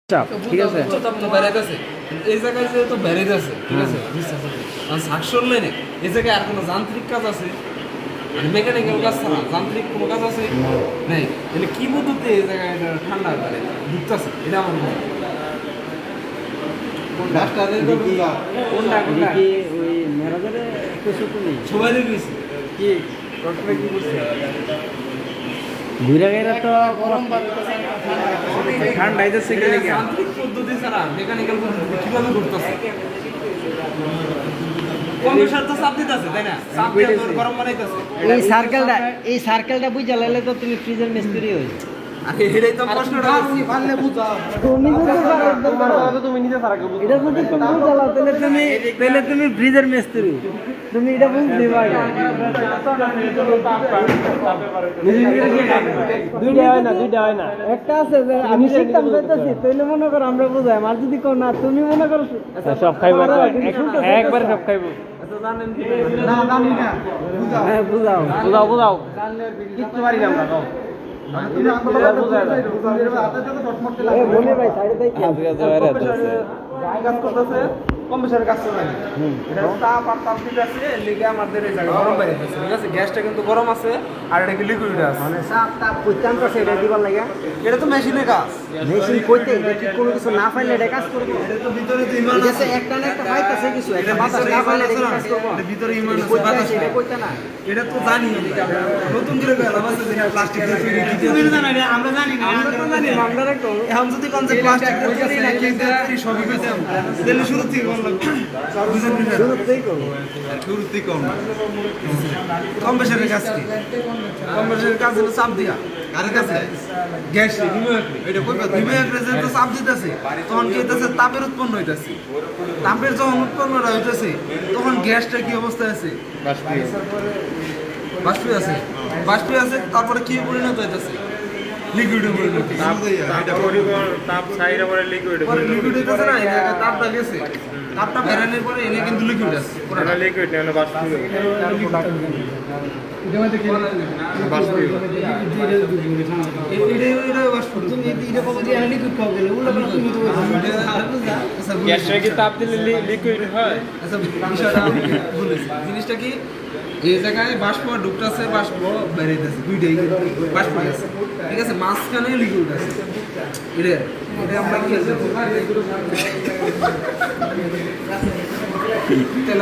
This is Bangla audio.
চাপ ঠিক আছে চাপ তো বেড়াইতেছে এই জায়গায় যে তো বেড়াইতেছে ঠিক আছে আর সাকশন লাইনে এই জায়গায় আর কোনো যান্ত্রিক কাজ আছে মেকানিক্যাল কাজ ছাড়া যান্ত্রিক কোনো কাজ আছে নাই মানে কি পদ্ধতি এই জায়গায় এটা ঠান্ডা করে ঢুকতেছে এটা আমার মনে কোনটা কি ওই মেরাজের কিছু তুমি সবাই দেখেছি কি ডক্টরে কি বলছে ঘুরে গেলে তো গরম ঠান্ডা আইতেছে কি লাগে যান্ত্রিক পদ্ধতি ছাড়া মেকানিক্যাল পদ্ধতি কিভাবে ঘুরতেছে কম্পিউটার তো চাপ দিতেছে তাই না চাপ দিয়ে তোর গরম বানাইতেছে এই সার্কেলটা বুঝা লাইলে তো তুমি ফ্রিজের মিস্ত্রি হইছ আরে এটাই তো প্রশ্নটা পারলে বুঝাও তুমি তুমি নিজে সারাকে বুঝো এটা যদি তুমি বুঝালা তাহলে তুমি ফ্রিজের মিস্ত্রি তুমি এটা বুঝতে পারবে দুইটা হয় না একটা আছে যে আমি শিখতাম পেতেছি তাইলে মনে করো আমরা বুঝাই আর যদি কো না তুমি মনে করো সব খাইবো একবারে সব খাইবো না জানি না বুঝাও বুঝাও বুঝাও কিচ্ছু পারি না আমরা গ্যাসটা কিন্তু গরম আছে আর এটা কি লিকুইড আছে মানে সাপ তাপ কইতাম তো সেটা দিবার লাগে এটা তো মেশিনের কাজ মেশিন কইতে এটা কি কোনো কিছু না পাইলে এটা কাজ করবে এটা তো ভিতরে তো ইমান এটা আছে একটা না একটা পাইতাছে কিছু একটা বাতাস না পাইলে এটা কাজ করবে এটা ভিতরে ইমান আছে বাতাস এটা কইতা না এটা তো জানি নতুন করে গেলাম আছে যে প্লাস্টিক দিয়ে তৈরি তুমি জানো না আমরা জানি না আমরা তো জানি আমরা রাখো এখন যদি কোন যে প্লাস্টিক দিয়ে না কি তৈরি সবই কইতাম তাহলে শুরু থেকে কোন লাগবে বুঝেন না শুরুতেই করব শুরুতেই কম কম্প্রেসারের কাজ কি কম্প্রেসারের কাজ হলো চাপ দিয়া কার কাছে গ্যাস এটা কই রিমুভার তো চাপ দিতেছে তখন কি হইতাছে তাপের উৎপন্ন হইতাছে তাপের যখন উৎপন্ন হইতাছে তখন গ্যাসটা কি অবস্থায় আছে বাষ্পে আছে বাষ্পে আছে তারপরে কি পরিণত হইতাছে লিকুইডে পরিণত তাপ ছাইরা পরে লিকুইড পরে লিকুইড হইতাছে না এটা তাপটা গেছে তাপটা বেরানোর পরে এনে কিন্তু লিকুইড আছে এটা লিকুইড না বাষ্প এটা মধ্যে কি বাষ্প এটা বাষ্প তুমি এটা কবে দিয়ে লিকুইড খাও গেলে ওগুলো তুমি তো গ্যাসে কি তাপ দিলে লিকুইড হয় আচ্ছা বিষয়টা বলেছি জিনিসটা কি এই জায়গায় বাষ্প ঢুকতেছে বাষ্প বেরিয়েছে দুইটাই বাষ্প আছে ঠিক আছে মাঝখানে লিকুইড আছে এটা এটা আমরা কি আছে তেল